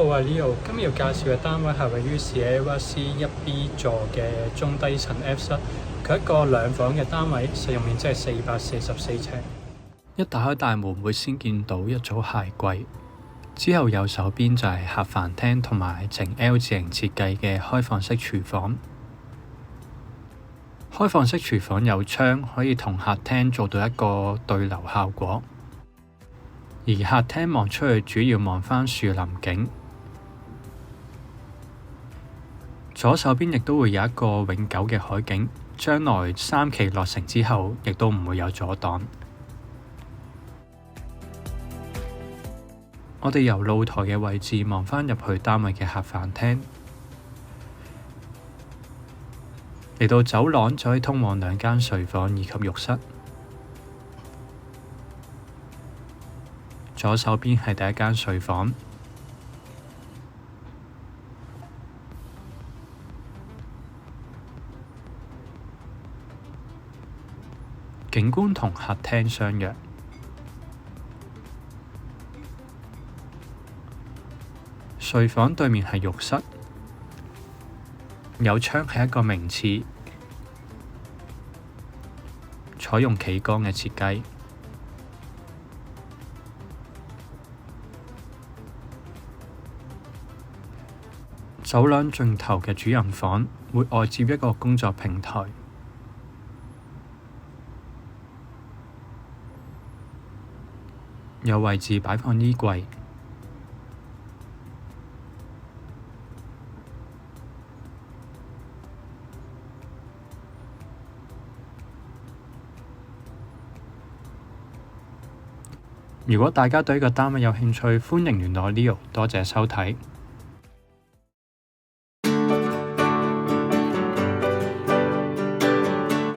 好啊，Leo，今日要介紹嘅單位係位於 Sierra C 1B 座嘅中低層 F 室，佢一個兩房嘅單位，實用面積係444尺。一打開大門會先見到一組鞋櫃，之後右手邊就係客飯廳同埋呈 L 字形設計嘅開放式廚房。開放式廚房有窗，可以同客廳做到一個對流效果。而客廳望出去主要望返樹林景，左手邊亦都會有一個永久嘅海景，將來3期落成之後，亦都唔會有阻擋。我哋由露台嘅位置望返入去單位嘅客飯廳，嚟到走廊就可以通往2間睡房以及浴室。左手邊係第一間睡房，景觀同客廳相若。睡房對面係浴室，有窗係一個名廁，採用企缸嘅設計。走廊盡頭嘅主人房會外接一個工作平台，有位置擺放衣櫃。如果大家對呢個單位有興趣，歡迎聯絡 Leo，多謝收睇。